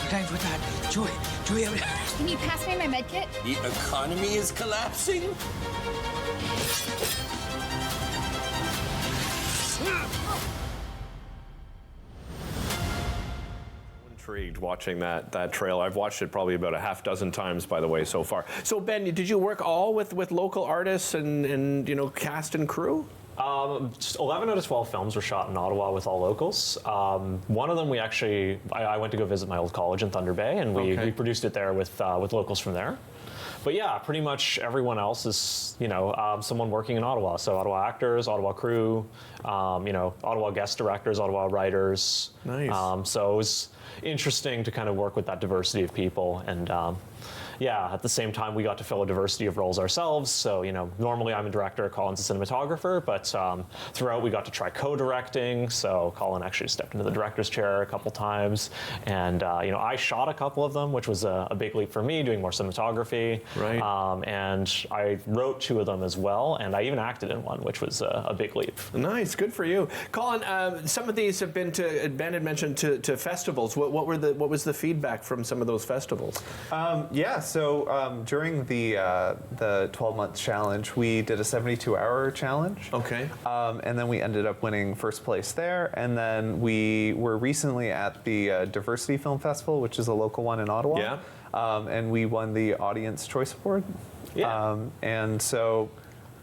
time for that? Joy, Can you pass me my med kit? The economy is collapsing? Intrigued watching that trailer. I've watched it probably about a half dozen times, by the way, so far. So Ben, did you work all with local artists and cast and crew? Just 11 out of 12 films were shot in Ottawa with all locals. One of them I went to go visit my old college in Thunder Bay, and we produced it there with locals from there. But yeah, pretty much everyone else is, someone working in Ottawa. So Ottawa actors, Ottawa crew, Ottawa guest directors, Ottawa writers. Nice. So it was interesting to kind of work with that diversity of people. And at the same time, we got to fill a diversity of roles ourselves. So, normally I'm a director, Colin's a cinematographer, but throughout we got to try co-directing. So Colin actually stepped into the director's chair a couple times. And, I shot a couple of them, which was a big leap for me, doing more cinematography. Right. And I wrote 2 of them as well. And I even acted in one, which was a big leap. Nice, good for you. Colin, some of these have been Ben had mentioned to festivals. What was the feedback from some of those festivals? So during the 12-month challenge, we did a 72-hour challenge. Okay. And then we ended up winning first place there. And then we were recently at the Diversity Film Festival, which is a local one in Ottawa. Yeah. And we won the Audience Choice Award. Yeah. And so,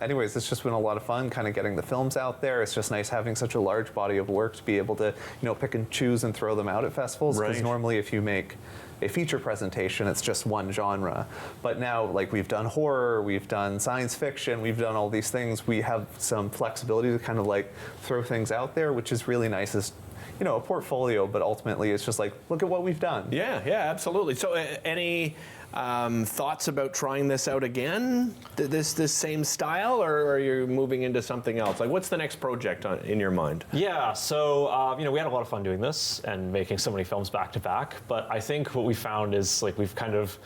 anyways, it's just been a lot of fun kind of getting the films out there. It's just nice having such a large body of work to be able to, pick and choose and throw them out at festivals. Because normally if you make a feature presentation, it's just one genre. But now, we've done horror, we've done science fiction, we've done all these things. We have some flexibility to kind of throw things out there, which is really nice as, a portfolio, but ultimately it's just look at what we've done. Yeah, absolutely. So any thoughts about trying this out again? This same style, or are you moving into something else? What's the next project in your mind? Yeah, so we had a lot of fun doing this and making so many films back to back. But I think what we found is we've kind of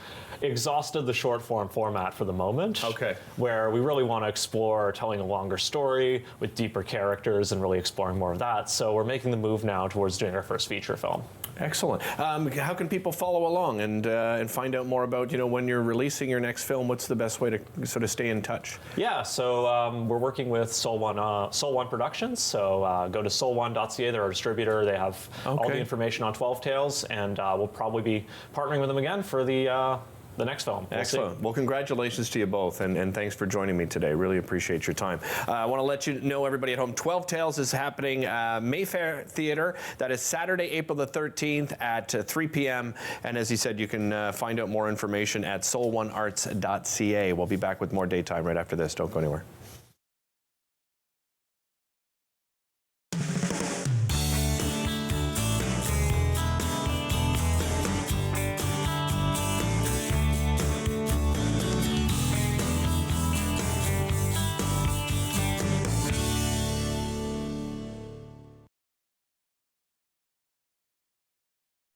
exhausted the short form format for the moment. Okay. Where we really want to explore telling a longer story with deeper characters and really exploring more of that. So we're making the move now towards doing our first feature film. Excellent. How can people follow along and find out more about when you're releasing your next film? What's the best way to sort of stay in touch? Yeah, so we're working with Soul One Productions. So go to soul1.ca. They're our distributor. They have all the information on 12 Tales, and we'll probably be partnering with them again for the next film. Excellent. Well, congratulations to you both, and thanks for joining me today. Really appreciate your time. I want to let you know, everybody at home, 12 Tales is happening Mayfair Theatre. That is Saturday, April the 13th at 3 p.m. And as he said, you can find out more information at soul1arts.ca. We'll be back with more Daytime right after this. Don't go anywhere.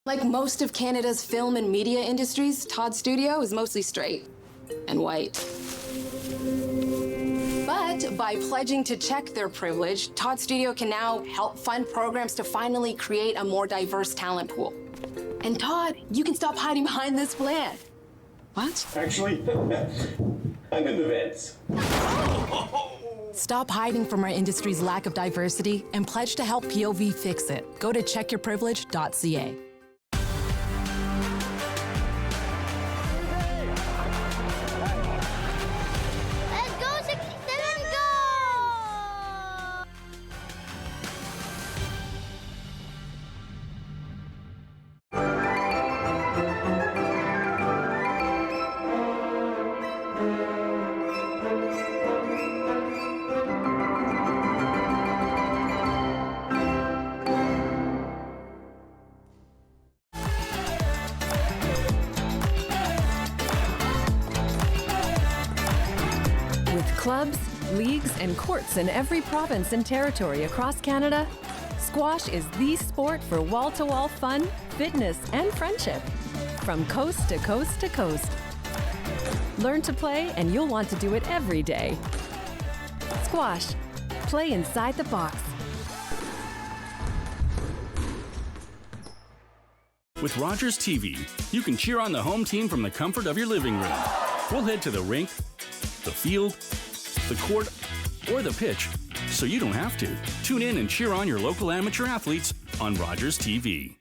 Like most of Canada's film and media industries, Todd's studio is mostly straight and white. But by pledging to check their privilege, Todd Studio can now help fund programs to finally create a more diverse talent pool. And Todd, you can stop hiding behind this plan. What? Actually, I'm in the vents. Stop hiding from our industry's lack of diversity and pledge to help POV fix it. Go to checkyourprivilege.ca. Clubs, leagues, and courts in every province and territory across Canada, squash is the sport for wall-to-wall fun, fitness, and friendship. From coast to coast to coast. Learn to play, and you'll want to do it every day. Squash. Play inside the box. With Rogers TV, you can cheer on the home team from the comfort of your living room. We'll head to the rink, the field, the court, or the pitch, so you don't have to. Tune in and cheer on your local amateur athletes on Rogers TV.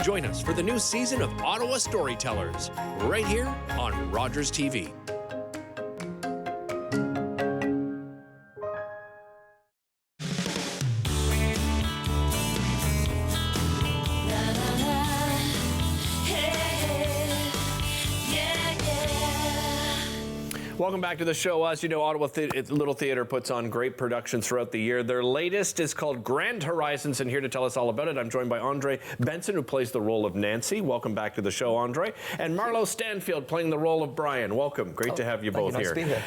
Join us for the new season of Ottawa Storytellers, right here on Rogers TV. Welcome back to the show. As you know, Ottawa Little Theatre puts on great productions throughout the year. Their latest is called Grand Horizons, and here to tell us all about it, I'm joined by Andre Benson, who plays the role of Nancy. Welcome back to the show, Andre. And Marlo Stanfield playing the role of Brian. Welcome. Great to have you both nice here. To be here.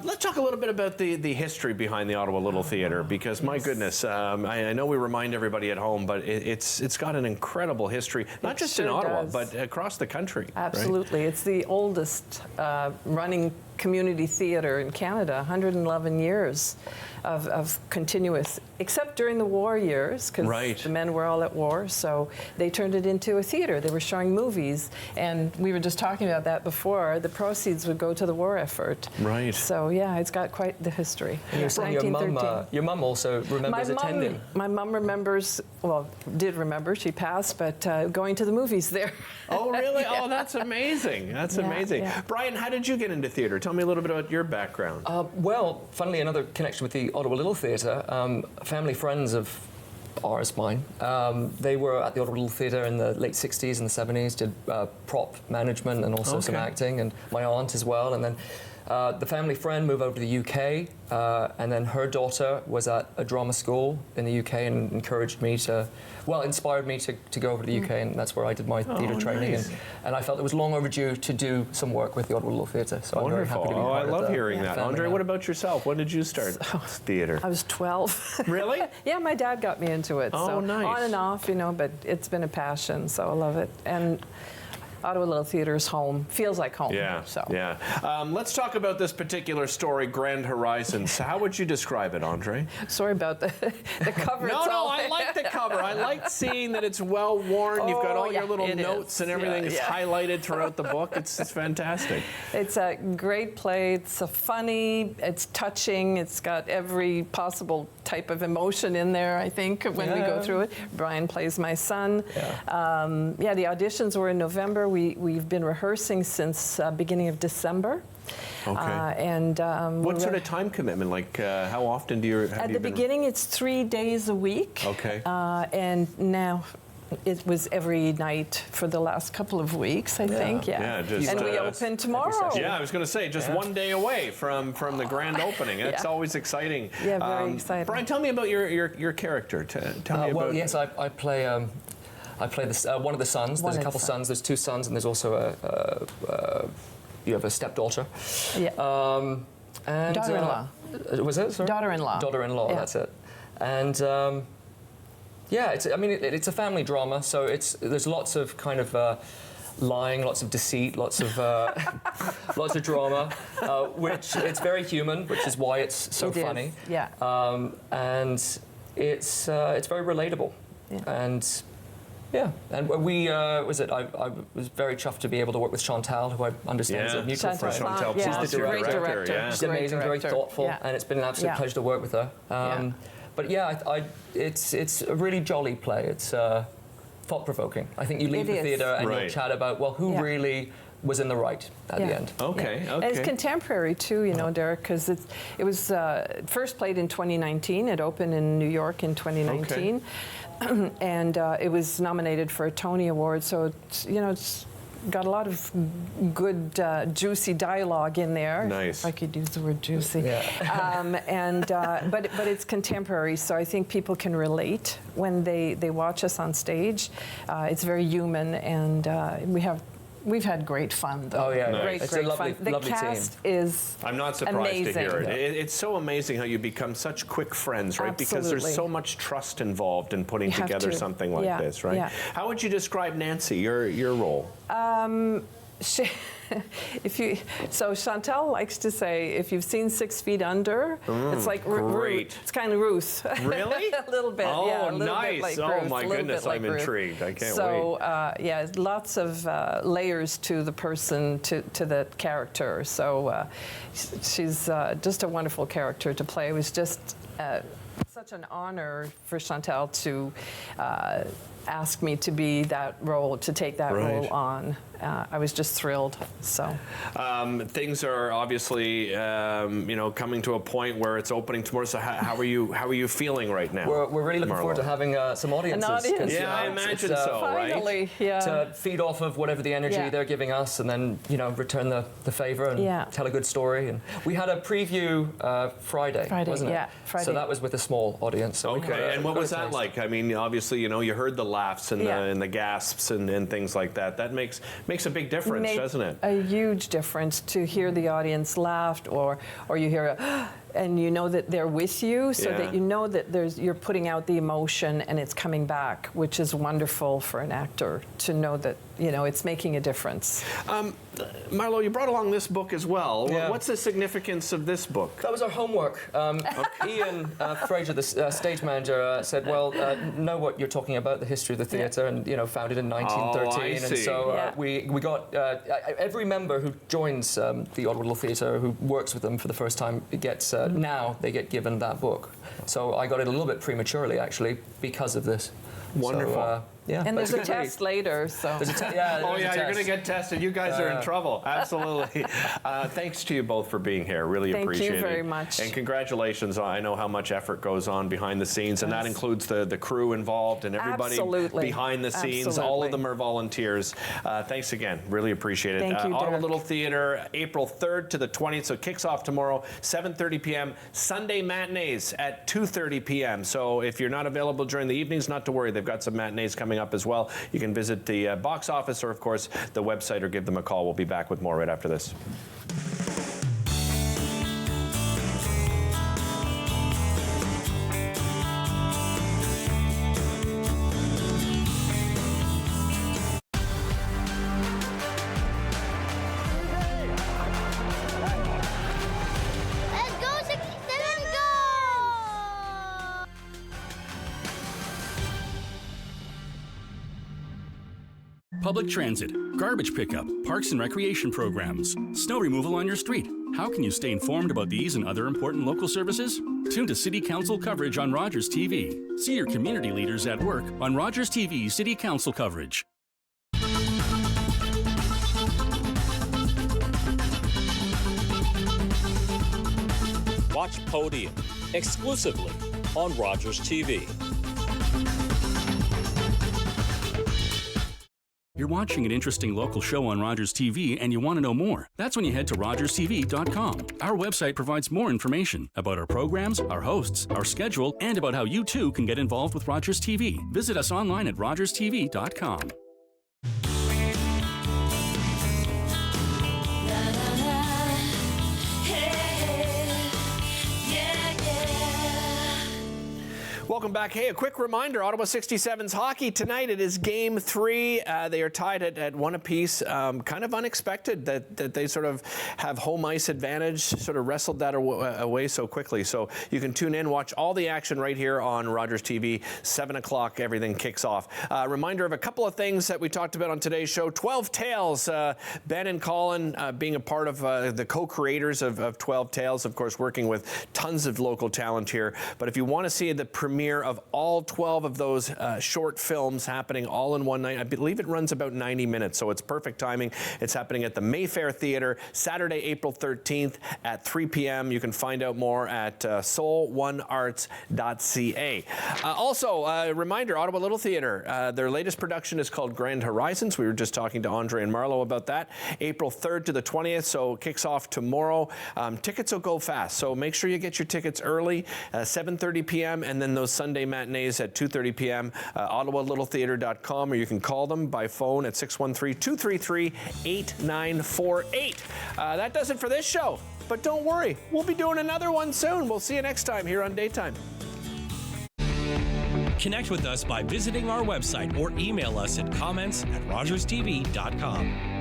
Let's talk a little bit about the history behind the Ottawa Little Theatre, because my goodness, I know we remind everybody at home, but it's got an incredible history, not just in Ottawa, but across the country. Absolutely. Right? It's the oldest running community theatre in Canada, 111 years of continuous, except during the war years, because the men were all at war, so they turned it into a theatre. They were showing movies, and we were just talking about that before. The proceeds would go to the war effort. Right. So yeah, it's got quite the history. And you're saying your mum also remembers attending. My mum remembers, well, did remember, she passed, but going to the movies there. Oh, really? Oh, that's amazing. That's amazing. Yeah. Brian, how did you get into theatre? Tell me a little bit about your background. Well, funnily, another connection with the Ottawa Little Theatre. Family friends of ours, mine, they were at the Ottawa Little Theatre in the late 60s and the 70s, did prop management and also some acting, and my aunt as well. And then the family friend moved over to the UK, and then her daughter was at a drama school in the UK and encouraged me to, well, inspired me to go over to the UK, and that's where I did my theatre training. Nice. And I felt it was long overdue to do some work with the Ottawa Little Theatre. So wonderful. I'm very happy to be part I love of hearing that. Andre, what about yourself? When did you start theatre? I was 12. Really? Yeah, my dad got me into it. Oh, so nice. On and off, you know, but it's been a passion, so I love it. And Ottawa Little Theatre's home. Feels like home. Yeah, so. yeah. Let's talk about this particular story, Grand Horizons. How would you describe it, Andre? Sorry about the cover. No, I like the cover. I like seeing that it's well worn. You've got all your little notes and everything is highlighted throughout the book. It's fantastic. It's a great play. It's funny. It's touching. It's got every possible type of emotion in there, I think, when we go through it. Brian plays my son. Yeah, the auditions were in November. We've been rehearsing since beginning of December. Okay. What sort of time commitment? Like, how often do you? At the beginning, it's 3 days a week. Okay. And now it was every night for the last couple of weeks, I think. Yeah. Just, and we open tomorrow. Yeah, I was going to say, just 1 day away from the grand opening. It's always exciting. Yeah, very exciting. Brian, tell me about your character. Tell me about. Well, yes, I play. I play one of the sons. There's a couple sons. There's two sons, and there's also you have a stepdaughter. Yeah. And daughter-in-law. Was it? Sorry? Daughter-in-law. Daughter-in-law. Yeah. That's it. And yeah, it's a family drama. So there's lots of kind of lying, lots of deceit, lots of lots of drama, which it's very human, which is why it's so funny. Yeah. And it's very relatable. Yeah. And yeah, and we I was very chuffed to be able to work with Chantal, who I understand is a mutual friend. Chantal, she's the director. Yeah. She's amazing, very thoughtful, and it's been an absolute pleasure to work with her. But yeah, it's a really jolly play. It's thought-provoking. I think you leave the theatre and you chat about, well, who really was in the right at the end. Okay. And it's contemporary too, you know, Derek, because it was first played in 2019. It opened in New York in 2019. And it was nominated for a Tony Award, so it's got a lot of good, juicy dialogue in there. Nice. If I could use the word juicy. Yeah. But it's contemporary, so I think people can relate when they watch us on stage. It's very human, and we've had great fun, though. Oh, yeah. Great fun. The cast is I'm not surprised amazing. to hear it. It's so amazing how you become such quick friends, right? Absolutely. Because there's so much trust involved in putting together something like this, right? Yeah. How would you describe Nancy, your role? So Chantal likes to say, if you've seen 6 Feet Under, it's like great. It's kind of Ruth. Really? A little bit. Oh, yeah, a little nice. bit like oh Ruth, my goodness, I'm intrigued. I can't wait. So yeah, lots of layers to the person, to the character. So she's just a wonderful character to play. It was just such an honor for Chantal to asked me to be that role, to take that role on. I was just thrilled. So things are obviously coming to a point where it's opening tomorrow. So how are you feeling right now? We're really looking forward to having some audiences. An audience. Yeah, I imagine so. Finally, right? To feed off of whatever the energy they're giving us, and then return the favor and tell a good story. And we had a preview Friday, wasn't it? Yeah, Friday. So that was with a small audience. So okay, and what was that like? I mean, obviously, you heard the laughs and the gasps and things like that. That makes a big difference, doesn't it? A huge difference to hear the audience laugh, or you hear and you know that they're with you, so that you know that you're putting out the emotion and it's coming back, which is wonderful for an actor to know that it's making a difference. Marlo, you brought along this book as well. Yeah. What's the significance of this book? That was our homework. Ian Fraser, the stage manager, said, "Well, know what you're talking about, the history of the theatre, and founded in 1913." Oh, and so we got every member who joins the Ottawa Little Theatre, who works with them for the first time, gets now they get given that book. So I got it a little bit prematurely, actually, because of this. Wonderful. So, and there's a test later, so. There's a you're going to get tested. You guys are in trouble. Absolutely. Thanks to you both for being here. Really appreciate it. Thank you very much. And congratulations. I know how much effort goes on behind the scenes, and that includes the crew involved and everybody behind the scenes. Absolutely. All of them are volunteers. Thanks again. Really appreciate it. Thank you, Ottawa Derek. Little Theatre, April 3rd to the 20th, so it kicks off tomorrow, 7:30 p.m. Sunday matinees at 2:30 p.m. So if you're not available during the evenings, not to worry. They've got some matinees coming up as well. You can visit the box office or, of course, the website, or give them a call. We'll be back with more right after this. Public transit, garbage pickup, parks and recreation programs, snow removal on your street. How can you stay informed about these and other important local services? Tune to City Council coverage on Rogers TV. See your community leaders at work on Rogers TV City Council coverage. Watch Podium exclusively on Rogers TV. You're watching an interesting local show on Rogers TV and you want to know more. That's when you head to rogerstv.com. Our website provides more information about our programs, our hosts, our schedule, and about how you too can get involved with Rogers TV. Visit us online at rogerstv.com. Welcome back. Hey, a quick reminder, Ottawa 67's hockey tonight. It is Game 3. They are tied at one apiece. Kind of unexpected that they sort of have home ice advantage, sort of wrestled that away so quickly. So you can tune in, watch all the action right here on Rogers TV. 7 o'clock, everything kicks off. Reminder of a couple of things that we talked about on today's show. 12 Tales. Ben and Colin being a part of the co-creators of 12 Tales, of course, working with tons of local talent here. But if you want to see the premiere of all 12 of those short films happening all in one night. I believe it runs about 90 minutes, so it's perfect timing. It's happening at the Mayfair Theatre, Saturday, April 13th at 3 p.m. You can find out more at soul1arts.ca. Also, a reminder, Ottawa Little Theatre, their latest production is called Grand Horizons. We were just talking to Andre and Marlo about that. April 3rd to the 20th, so it kicks off tomorrow. Tickets will go fast, so make sure you get your tickets early, 7:30 p.m., and then those Sunday matinees at 2:30 p.m. OttawaLittleTheatre.com, or you can call them by phone at 613-233-8948. That does it for this show, but don't worry, we'll be doing another one soon. We'll see you next time here on Daytime. Connect with us by visiting our website or email us at comments@rogerstv.com.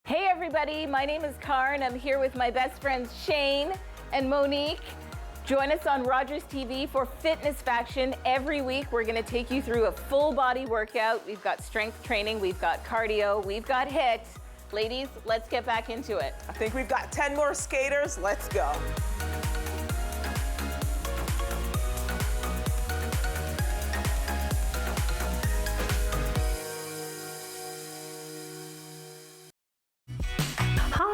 Hey everybody, my name is Karen. I'm here with my best friends Shane and Monique. Join us on Rogers TV for Fitness Faction. Every week, we're going to take you through a full body workout. We've got strength training, we've got cardio, we've got HIIT. Ladies, let's get back into it. I think we've got 10 more skaters. Let's go.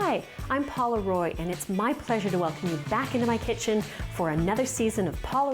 Hi, I'm Paula Roy, and it's my pleasure to welcome you back into my kitchen for another season of Paula